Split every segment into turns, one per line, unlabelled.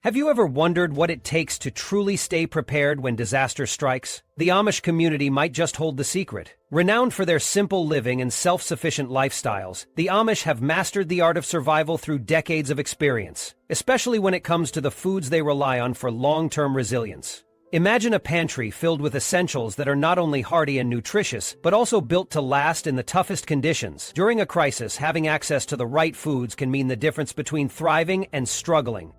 Have you ever wondered what it takes to truly stay prepared when disaster strikes? The Amish community might just hold the secret. Renowned for their simple living and self-sufficient lifestyles, the Amish have mastered the art of survival through decades of experience, especially when it comes to the foods they rely on for long-term resilience. Imagine a pantry filled with essentials that are not only hearty and nutritious, but also built to last in the toughest conditions. During a crisis, having access to the right foods can mean the difference between thriving and struggling.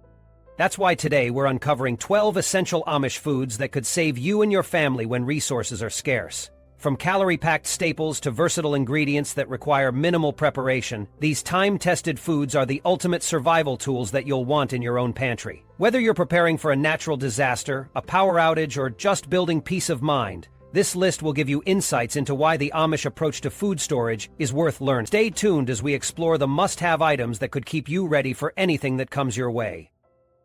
That's why today we're uncovering 12 essential Amish foods that could save you and your family when resources are scarce. From calorie-packed staples to versatile ingredients that require minimal preparation, these time-tested foods are the ultimate survival tools that you'll want in your own pantry. Whether you're preparing for a natural disaster, a power outage, or just building peace of mind, this list will give you insights into why the Amish approach to food storage is worth learning. Stay tuned as we explore the must-have items that could keep you ready for anything that comes your way.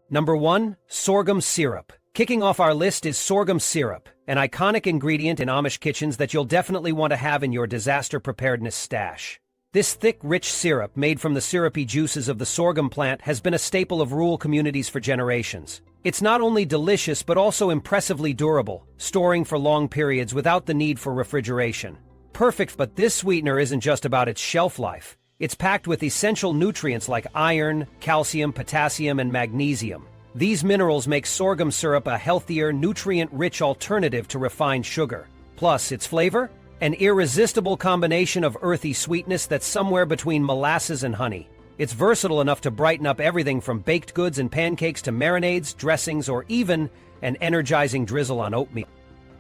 Number 1. Sorghum syrup. Kicking off our list is sorghum syrup, an iconic ingredient in Amish kitchens that you'll definitely want to have in your disaster preparedness stash. This thick, rich syrup, made from the syrupy juices of the sorghum plant, has been a staple of rural communities for generations. It's not only delicious but also impressively durable, storing for long periods without the need for refrigeration. Perfect, but this sweetener isn't just about its shelf life. It's packed with essential nutrients like iron, calcium, potassium, and magnesium. These minerals make sorghum syrup a healthier, nutrient-rich alternative to refined sugar. Plus, its flavor? An irresistible combination of earthy sweetness that's somewhere between molasses and honey. It's versatile enough to brighten up everything from baked goods and pancakes to marinades, dressings, or even an energizing drizzle on oatmeal.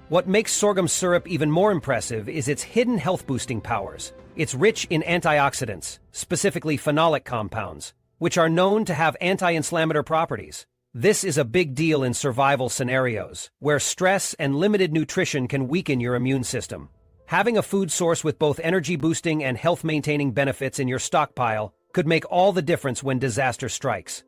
What makes sorghum syrup even more impressive is its hidden health-boosting powers. It's rich in antioxidants, specifically phenolic compounds, which are known to have anti-inflammatory properties. This is a big deal in survival scenarios, where stress and limited nutrition can weaken your immune system. Having a food source with both energy-boosting and health-maintaining benefits in your stockpile could make all the difference when disaster strikes.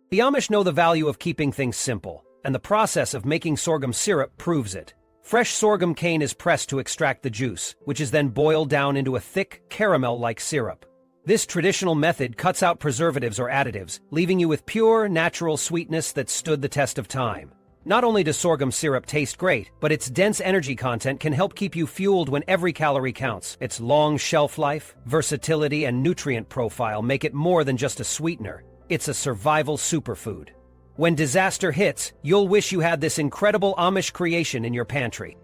The Amish know the value of keeping things simple, and the process of making sorghum syrup proves it. Fresh sorghum cane is pressed to extract the juice, which is then boiled down into a thick, caramel-like syrup. This traditional method cuts out preservatives or additives, leaving you with pure, natural sweetness that stood the test of time. Not only does sorghum syrup taste great, but its dense energy content can help keep you fueled when every calorie counts. Its long shelf life, versatility, and nutrient profile make it more than just a sweetener. It's a survival superfood. When disaster hits, you'll wish you had this incredible Amish creation in your pantry.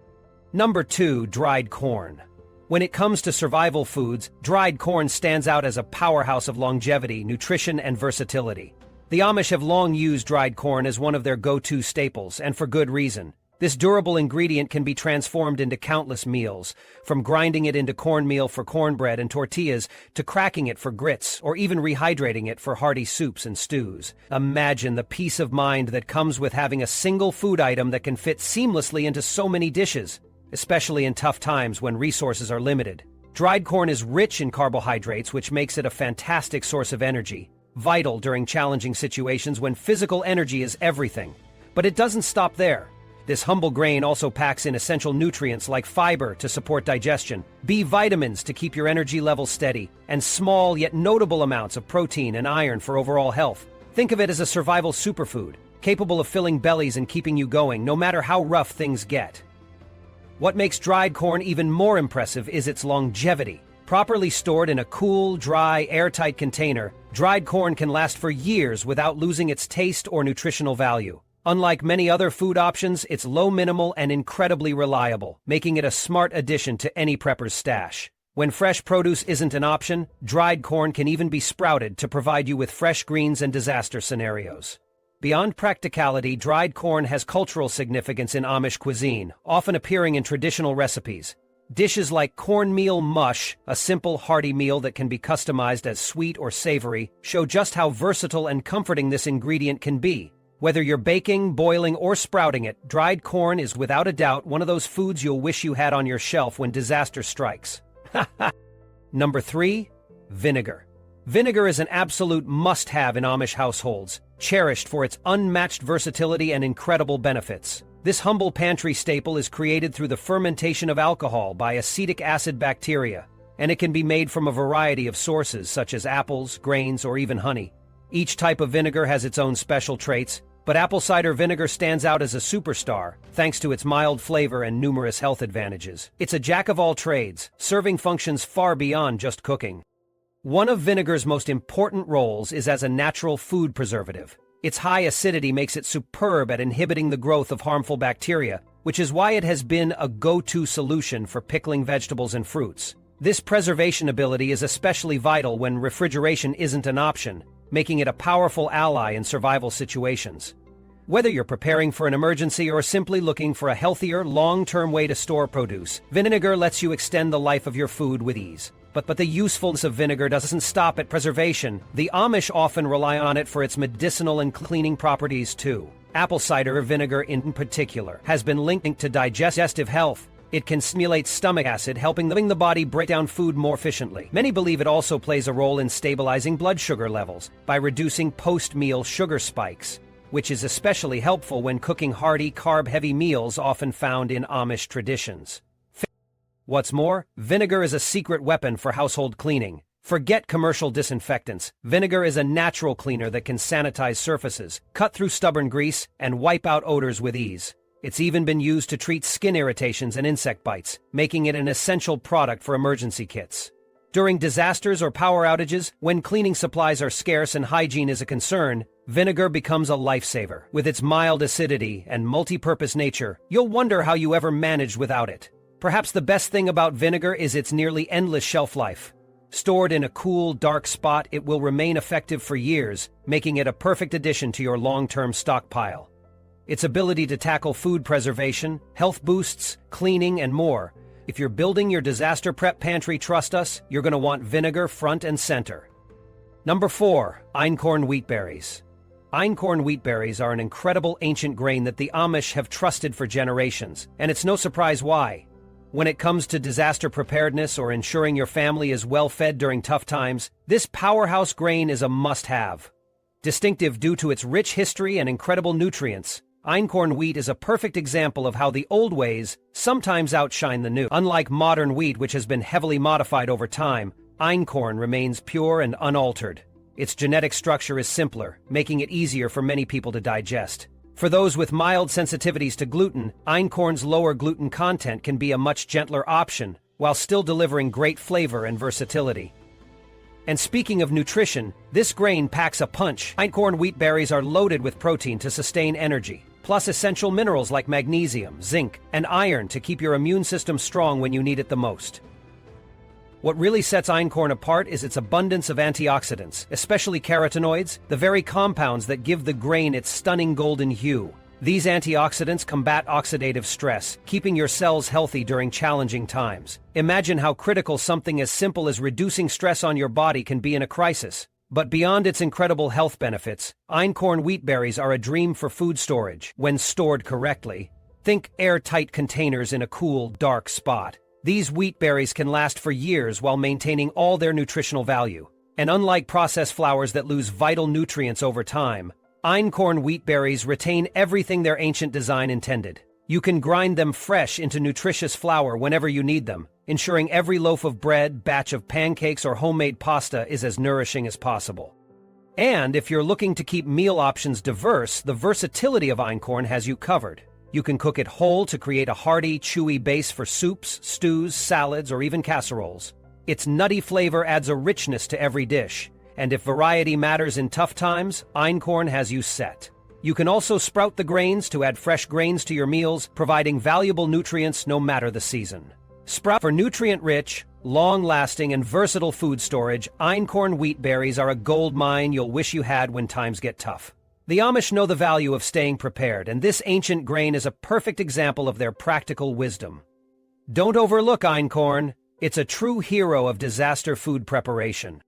Number 2. Dried corn. When it comes to survival foods, dried corn stands out as a powerhouse of longevity, nutrition, and versatility. The Amish have long used dried corn as one of their go-to staples, and for good reason. This durable ingredient can be transformed into countless meals, from grinding it into cornmeal for cornbread and tortillas to cracking it for grits or even rehydrating it for hearty soups and stews. Imagine the peace of mind that comes with having a single food item that can fit seamlessly into so many dishes, especially in tough times when resources are limited. Dried corn is rich in carbohydrates, which makes it a fantastic source of energy, vital during challenging situations when physical energy is everything. But it doesn't stop there. This humble grain also packs in essential nutrients like fiber to support digestion, B vitamins to keep your energy levels steady, and small yet notable amounts of protein and iron for overall health. Think of it as a survival superfood, capable of filling bellies and keeping you going no matter how rough things get. What makes dried corn even more impressive is its longevity. Properly stored in a cool, dry, airtight container, dried corn can last for years without losing its taste or nutritional value. Unlike many other food options, it's low minimal and incredibly reliable, making it a smart addition to any prepper's stash. When fresh produce isn't an option, dried corn can even be sprouted to provide you with fresh greens and disaster scenarios. Beyond practicality, dried corn has cultural significance in Amish cuisine, often appearing in traditional recipes. Dishes like cornmeal mush, a simple, hearty meal that can be customized as sweet or savory, show just how versatile and comforting this ingredient can be. Whether you're baking, boiling, or sprouting it, dried corn is without a doubt one of those foods you'll wish you had on your shelf when disaster strikes. Number 3. Vinegar. Vinegar is an absolute must-have in Amish households, cherished for its unmatched versatility and incredible benefits. This humble pantry staple is created through the fermentation of alcohol by acetic acid bacteria, and it can be made from a variety of sources such as apples, grains, or even honey. Each type of vinegar has its own special traits, but apple cider vinegar stands out as a superstar, thanks to its mild flavor and numerous health advantages. It's a jack of all trades, serving functions far beyond just cooking. One of vinegar's most important roles is as a natural food preservative. Its high acidity makes it superb at inhibiting the growth of harmful bacteria, which is why it has been a go-to solution for pickling vegetables and fruits. This preservation ability is especially vital when refrigeration isn't an option, making it a powerful ally in survival situations. Whether you're preparing for an emergency or simply looking for a healthier, long-term way to store produce, vinegar lets you extend the life of your food with ease. But the usefulness of vinegar doesn't stop at preservation. The Amish often rely on it for its medicinal and cleaning properties too. Apple cider vinegar in particular has been linked to digestive health. It can stimulate stomach acid, helping the body break down food more efficiently. Many believe it also plays a role in stabilizing blood sugar levels by reducing post-meal sugar spikes, which is especially helpful when cooking hearty, carb-heavy meals often found in Amish traditions. What's more, vinegar is a secret weapon for household cleaning. Forget commercial disinfectants. Vinegar is a natural cleaner that can sanitize surfaces, cut through stubborn grease, and wipe out odors with ease. It's even been used to treat skin irritations and insect bites, making it an essential product for emergency kits. During disasters or power outages, when cleaning supplies are scarce and hygiene is a concern, vinegar becomes a lifesaver. With its mild acidity and multi-purpose nature, you'll wonder how you ever managed without it. Perhaps the best thing about vinegar is its nearly endless shelf life. Stored in a cool, dark spot, it will remain effective for years, making it a perfect addition to your long-term stockpile. Its ability to tackle food preservation, health boosts, cleaning, and more. If you're building your disaster prep pantry, trust us, you're going to want vinegar front and center. Number 4. Einkorn wheat berries. Einkorn wheat berries are an incredible ancient grain that the Amish have trusted for generations, and it's no surprise why. When it comes to disaster preparedness or ensuring your family is well fed during tough times, this powerhouse grain is a must-have. Distinctive due to its rich history and incredible nutrients, Einkorn wheat is a perfect example of how the old ways sometimes outshine the new. Unlike modern wheat, which has been heavily modified over time, Einkorn remains pure and unaltered. Its genetic structure is simpler, making it easier for many people to digest. For those with mild sensitivities to gluten, Einkorn's lower gluten content can be a much gentler option, while still delivering great flavor and versatility. And speaking of nutrition, this grain packs a punch. Einkorn wheat berries are loaded with protein to sustain energy, plus essential minerals like magnesium, zinc, and iron to keep your immune system strong when you need it the most. What really sets Einkorn apart is its abundance of antioxidants, especially carotenoids, the very compounds that give the grain its stunning golden hue. These antioxidants combat oxidative stress, keeping your cells healthy during challenging times. Imagine how critical something as simple as reducing stress on your body can be in a crisis. But beyond its incredible health benefits, Einkorn wheat berries are a dream for food storage when stored correctly. Think airtight containers in a cool, dark spot. These wheat berries can last for years while maintaining all their nutritional value. And unlike processed flours that lose vital nutrients over time, Einkorn wheat berries retain everything their ancient design intended. You can grind them fresh into nutritious flour whenever you need them, ensuring every loaf of bread, batch of pancakes, or homemade pasta is as nourishing as possible. And if you're looking to keep meal options diverse, the versatility of Einkorn has you covered. You can cook it whole to create a hearty, chewy base for soups, stews, salads, or even casseroles. Its nutty flavor adds a richness to every dish, and if variety matters in tough times, Einkorn has you set. You can also sprout the grains to add fresh grains to your meals, providing valuable nutrients no matter the season. Sprout for nutrient-rich, long-lasting, and versatile food storage, Einkorn wheat berries are a gold mine you'll wish you had when times get tough. The Amish know the value of staying prepared, and this ancient grain is a perfect example of their practical wisdom. Don't overlook Einkorn. It's a true hero of disaster food preparation.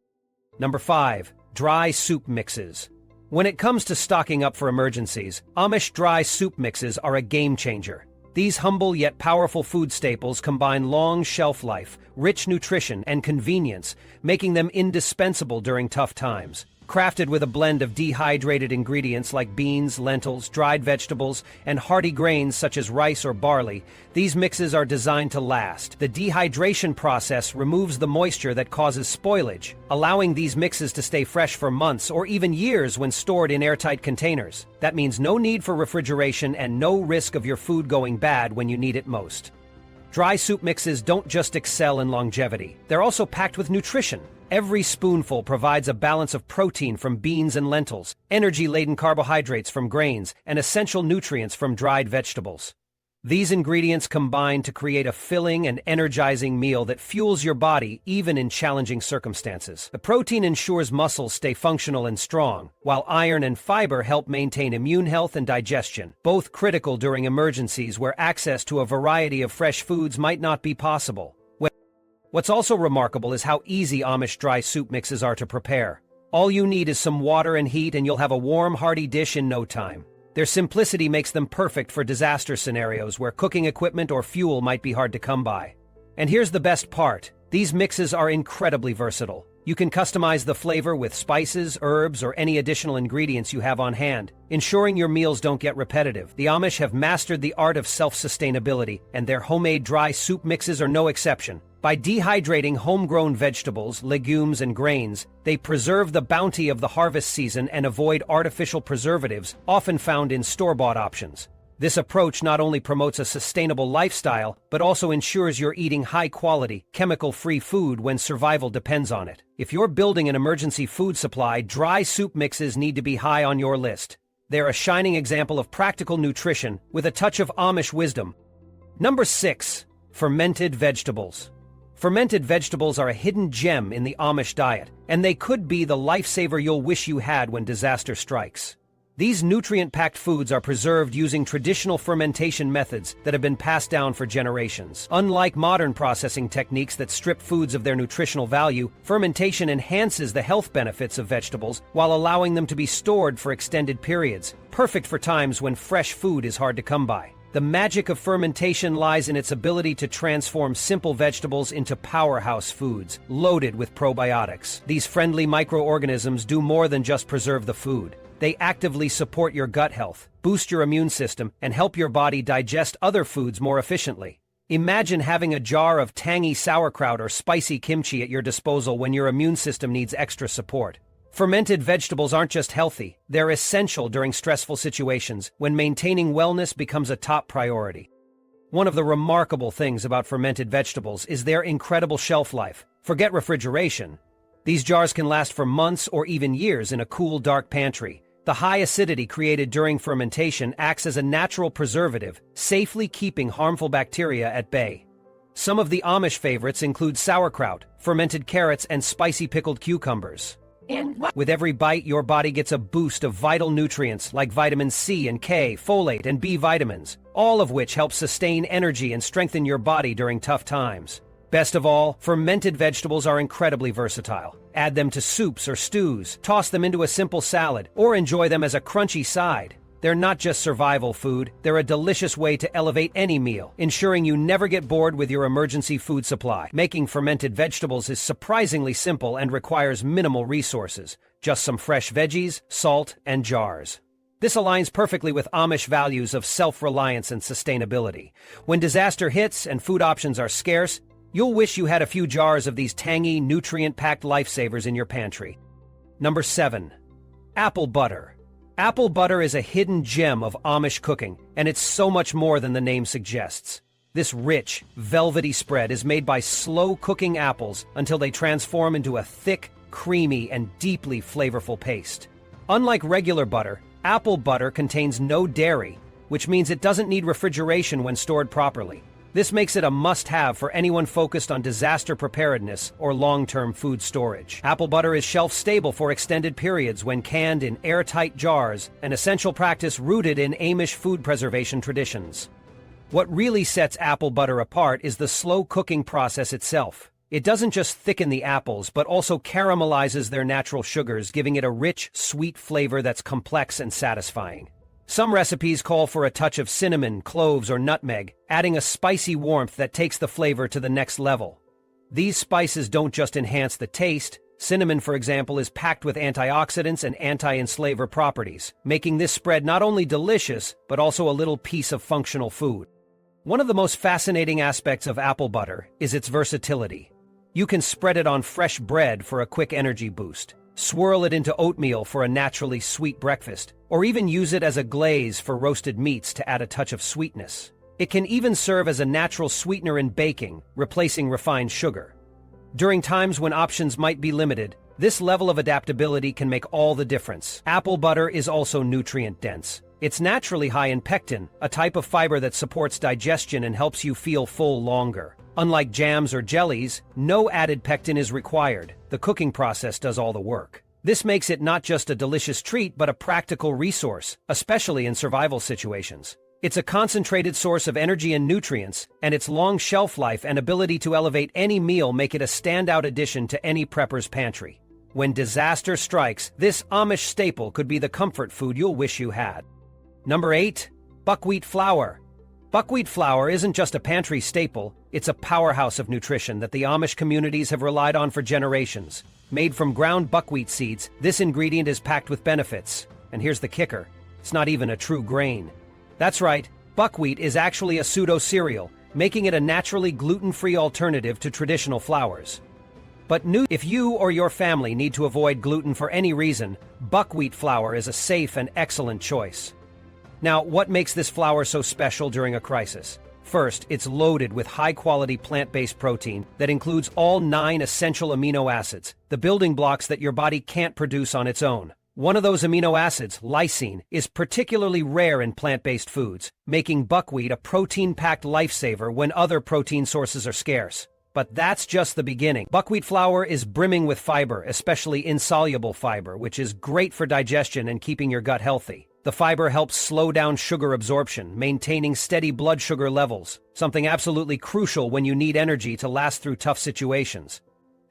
Number 5. Dry soup mixes. When it comes to stocking up for emergencies, Amish dry soup mixes are a game-changer. These humble yet powerful food staples combine long shelf life, rich nutrition, and convenience, making them indispensable during tough times. Crafted with a blend of dehydrated ingredients like beans, lentils, dried vegetables, and hearty grains such as rice or barley, these mixes are designed to last. The dehydration process removes the moisture that causes spoilage, allowing these mixes to stay fresh for months or even years when stored in airtight containers. That means no need for refrigeration and no risk of your food going bad when you need it most. Dry soup mixes don't just excel in longevity, they're also packed with nutrition. Every spoonful provides a balance of protein from beans and lentils, energy-laden carbohydrates from grains, and essential nutrients from dried vegetables. These ingredients combine to create a filling and energizing meal that fuels your body even in challenging circumstances. The protein ensures muscles stay functional and strong, while iron and fiber help maintain immune health and digestion, both critical during emergencies where access to a variety of fresh foods might not be possible. What's also remarkable is how easy Amish dry soup mixes are to prepare. All you need is some water and heat and you'll have a warm, hearty dish in no time. Their simplicity makes them perfect for disaster scenarios where cooking equipment or fuel might be hard to come by. And here's the best part. These mixes are incredibly versatile. You can customize the flavor with spices, herbs, or any additional ingredients you have on hand, ensuring your meals don't get repetitive. The Amish have mastered the art of self-sustainability, and their homemade dry soup mixes are no exception. By dehydrating homegrown vegetables, legumes, and grains, they preserve the bounty of the harvest season and avoid artificial preservatives often found in store-bought options. This approach not only promotes a sustainable lifestyle, but also ensures you're eating high-quality, chemical-free food when survival depends on it. If you're building an emergency food supply, dry soup mixes need to be high on your list. They're a shining example of practical nutrition with a touch of Amish wisdom. Number 6. Fermented vegetables. Fermented vegetables are a hidden gem in the Amish diet, and they could be the lifesaver you'll wish you had when disaster strikes. These nutrient-packed foods are preserved using traditional fermentation methods that have been passed down for generations. Unlike modern processing techniques that strip foods of their nutritional value, fermentation enhances the health benefits of vegetables while allowing them to be stored for extended periods, perfect for times when fresh food is hard to come by. The magic of fermentation lies in its ability to transform simple vegetables into powerhouse foods, loaded with probiotics. These friendly microorganisms do more than just preserve the food. They actively support your gut health, boost your immune system, and help your body digest other foods more efficiently. Imagine having a jar of tangy sauerkraut or spicy kimchi at your disposal when your immune system needs extra support. Fermented vegetables aren't just healthy, they're essential during stressful situations when maintaining wellness becomes a top priority. One of the remarkable things about fermented vegetables is their incredible shelf life. Forget refrigeration. These jars can last for months or even years in a cool, dark pantry. The high acidity created during fermentation acts as a natural preservative, safely keeping harmful bacteria at bay. Some of the Amish favorites include sauerkraut, fermented carrots, and spicy pickled cucumbers. With every bite, your body gets a boost of vital nutrients like vitamin C and K, folate, and B vitamins, all of which help sustain energy and strengthen your body during tough times. Best of all, fermented vegetables are incredibly versatile. Add them to soups or stews, toss them into a simple salad, or enjoy them as a crunchy side. They're not just survival food, they're a delicious way to elevate any meal, ensuring you never get bored with your emergency food supply. Making fermented vegetables is surprisingly simple and requires minimal resources, just some fresh veggies, salt, and jars. This aligns perfectly with Amish values of self-reliance and sustainability. When disaster hits and food options are scarce, you'll wish you had a few jars of these tangy, nutrient-packed lifesavers in your pantry. Number 7. Apple butter. Apple butter is a hidden gem of Amish cooking, and it's so much more than the name suggests. This rich, velvety spread is made by slow-cooking apples until they transform into a thick, creamy, and deeply flavorful paste. Unlike regular butter, apple butter contains no dairy, which means it doesn't need refrigeration when stored properly. This makes it a must-have for anyone focused on disaster preparedness or long-term food storage. Apple butter is shelf-stable for extended periods when canned in airtight jars, an essential practice rooted in Amish food preservation traditions. What really sets apple butter apart is the slow cooking process itself. It doesn't just thicken the apples, but also caramelizes their natural sugars, giving it a rich, sweet flavor that's complex and satisfying. Some recipes call for a touch of cinnamon, cloves, or nutmeg, adding a spicy warmth that takes the flavor to the next level. These spices don't just enhance the taste, Cinnamon, for example, is packed with antioxidants and anti-enslaver properties, making this spread not only delicious, but also a little piece of functional food. One of the most fascinating aspects of apple butter is its versatility. You can spread it on fresh bread for a quick energy boost, swirl it into oatmeal for a naturally sweet breakfast, or even use it as a glaze for roasted meats to add a touch of sweetness. It can even serve as a natural sweetener in baking, replacing refined sugar. During times when options might be limited, this level of adaptability can make all the difference. Apple butter is also nutrient-dense. It's naturally high in pectin, a type of fiber that supports digestion and helps you feel full longer. Unlike jams or jellies, no added pectin is required. The cooking process does all the work. This makes it not just a delicious treat, but a practical resource, especially in survival situations. It's a concentrated source of energy and nutrients, and its long shelf life and ability to elevate any meal make it a standout addition to any prepper's pantry. When disaster strikes, this Amish staple could be the comfort food you'll wish you had. Number 8. Buckwheat flour. Buckwheat flour isn't just a pantry staple, it's a powerhouse of nutrition that the Amish communities have relied on for generations. Made from ground buckwheat seeds, this ingredient is packed with benefits. And here's the kicker, it's not even a true grain. That's right, buckwheat is actually a pseudo-cereal, making it a naturally gluten-free alternative to traditional flours. But if you or your family need to avoid gluten for any reason, buckwheat flour is a safe and excellent choice. Now, what makes this flour so special during a crisis? First, it's loaded with high-quality plant-based protein that includes all 9 essential amino acids, the building blocks that your body can't produce on its own. One of those amino acids, lysine, is particularly rare in plant-based foods, making buckwheat a protein-packed lifesaver when other protein sources are scarce. But that's just the beginning. Buckwheat flour is brimming with fiber, especially insoluble fiber, which is great for digestion and keeping your gut healthy. The fiber helps slow down sugar absorption, maintaining steady blood sugar levels, something absolutely crucial when you need energy to last through tough situations.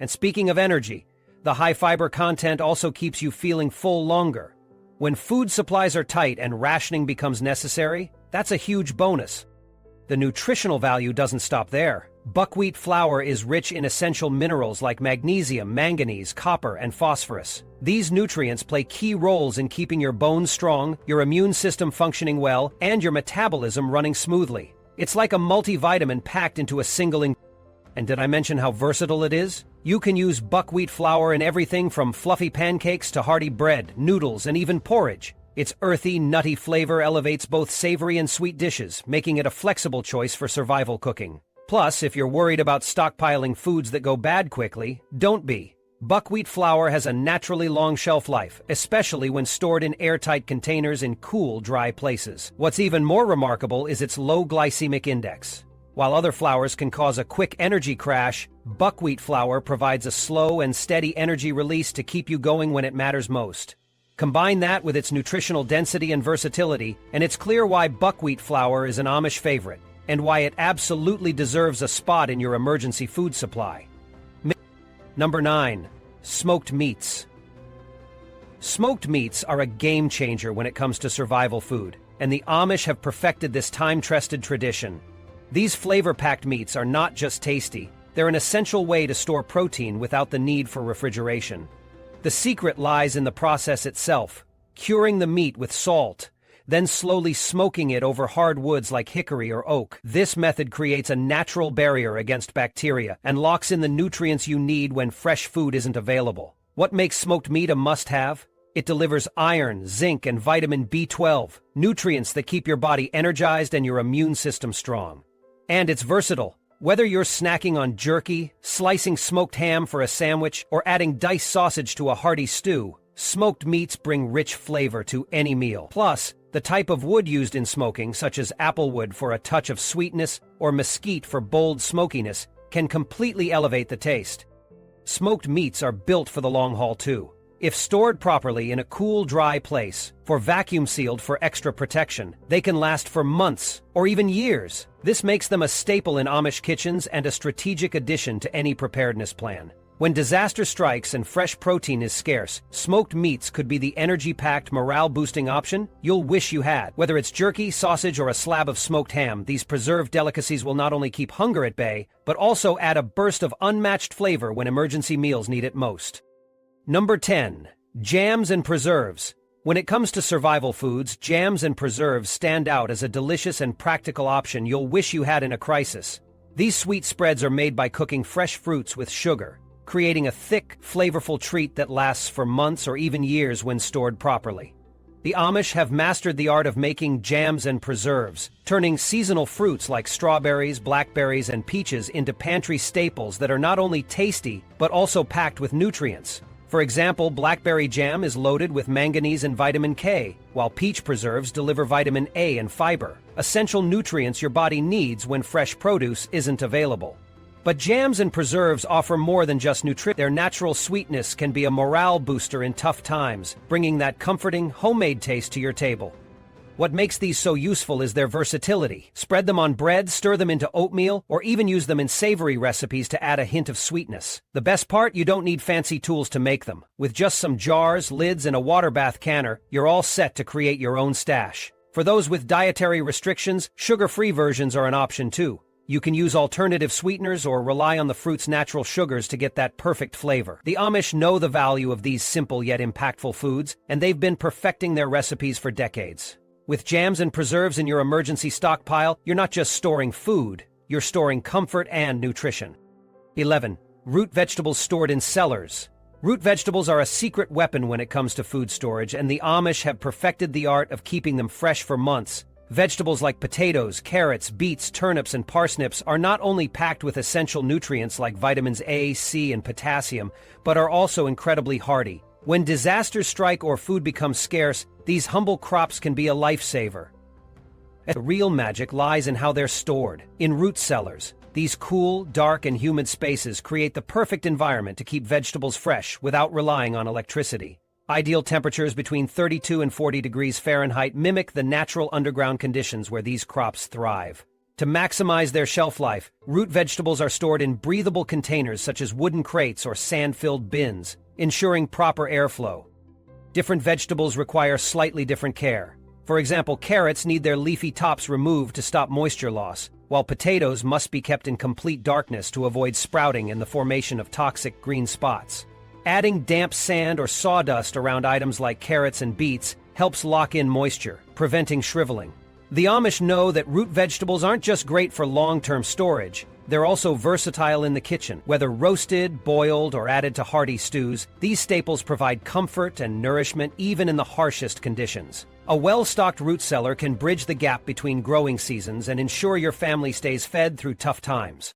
And speaking of energy, the high fiber content also keeps you feeling full longer. When food supplies are tight and rationing becomes necessary, that's a huge bonus. The nutritional value doesn't stop there. Buckwheat flour is rich in essential minerals like magnesium, manganese, copper, and phosphorus. These nutrients play key roles in keeping your bones strong, your immune system functioning well, and your metabolism running smoothly. It's like a multivitamin packed into a single ingredient. And did I mention how versatile it is? You can use buckwheat flour in everything from fluffy pancakes to hearty bread, noodles, and even porridge. Its earthy, nutty flavor elevates both savory and sweet dishes, making it a flexible choice for survival cooking. Plus, if you're worried about stockpiling foods that go bad quickly, don't be. Buckwheat flour has a naturally long shelf life, especially when stored in airtight containers in cool, dry places. What's even more remarkable is its low glycemic index. While other flours can cause a quick energy crash, buckwheat flour provides a slow and steady energy release to keep you going when it matters most. Combine that with its nutritional density and versatility, and it's clear why buckwheat flour is an Amish favorite, and why it absolutely deserves a spot in your emergency food supply. Number 9. Smoked meats. Smoked meats are a game changer when it comes to survival food, and the Amish have perfected this time-tested tradition. These flavor-packed meats are not just tasty, they're an essential way to store protein without the need for refrigeration. The secret lies in the process itself, curing the meat with salt, then slowly smoking it over hard woods like hickory or oak. This method creates a natural barrier against bacteria and locks in the nutrients you need when fresh food isn't available. What makes smoked meat a must-have? It delivers iron, zinc, and vitamin B12, nutrients that keep your body energized and your immune system strong. And it's versatile. Whether you're snacking on jerky, slicing smoked ham for a sandwich, or adding diced sausage to a hearty stew, smoked meats bring rich flavor to any meal. Plus, the type of wood used in smoking, such as applewood for a touch of sweetness or mesquite for bold smokiness, can completely elevate the taste. Smoked meats are built for the long haul too. If stored properly in a cool, dry place, or vacuum sealed for extra protection, they can last for months or even years. This makes them a staple in Amish kitchens and a strategic addition to any preparedness plan. When disaster strikes and fresh protein is scarce, smoked meats could be the energy-packed, morale-boosting option you'll wish you had. Whether it's jerky, sausage, or a slab of smoked ham, these preserved delicacies will not only keep hunger at bay, but also add a burst of unmatched flavor when emergency meals need it most. Number 10. Jams and preserves. When it comes to survival foods, jams and preserves stand out as a delicious and practical option you'll wish you had in a crisis. These sweet spreads are made by cooking fresh fruits with sugar, creating a thick, flavorful treat that lasts for months or even years when stored properly. The Amish have mastered the art of making jams and preserves, turning seasonal fruits like strawberries, blackberries, and peaches into pantry staples that are not only tasty, but also packed with nutrients. For example, blackberry jam is loaded with manganese and vitamin K, while peach preserves deliver vitamin A and fiber, essential nutrients your body needs when fresh produce isn't available. But jams and preserves offer more than just nutrition. Their natural sweetness can be a morale booster in tough times, bringing that comforting, homemade taste to your table. What makes these so useful is their versatility. Spread them on bread, stir them into oatmeal, or even use them in savory recipes to add a hint of sweetness. The best part, you don't need fancy tools to make them. With just some jars, lids, and a water bath canner, you're all set to create your own stash. For those with dietary restrictions, sugar-free versions are an option too. You can use alternative sweeteners or rely on the fruit's natural sugars to get that perfect flavor. The Amish know the value of these simple yet impactful foods, and they've been perfecting their recipes for decades. With jams and preserves in your emergency stockpile, you're not just storing food, you're storing comfort and nutrition. 11. Root vegetables stored in cellars. Root vegetables are a secret weapon when it comes to food storage, and the Amish have perfected the art of keeping them fresh for months. Vegetables like potatoes, carrots, beets, turnips, and parsnips are not only packed with essential nutrients like vitamins A, C, and potassium, but are also incredibly hardy. When disasters strike or food becomes scarce, these humble crops can be a lifesaver. The real magic lies in how they're stored. In root cellars, these cool, dark, and humid spaces create the perfect environment to keep vegetables fresh without relying on electricity. Ideal temperatures between 32 and 40 degrees Fahrenheit mimic the natural underground conditions where these crops thrive. To maximize their shelf life, root vegetables are stored in breathable containers such as wooden crates or sand-filled bins, ensuring proper airflow. Different vegetables require slightly different care. For example, carrots need their leafy tops removed to stop moisture loss, while potatoes must be kept in complete darkness to avoid sprouting and the formation of toxic green spots. Adding damp sand or sawdust around items like carrots and beets helps lock in moisture, preventing shriveling. The Amish know that root vegetables aren't just great for long-term storage, they're also versatile in the kitchen. Whether roasted, boiled, or added to hearty stews, these staples provide comfort and nourishment even in the harshest conditions. A well-stocked root cellar can bridge the gap between growing seasons and ensure your family stays fed through tough times.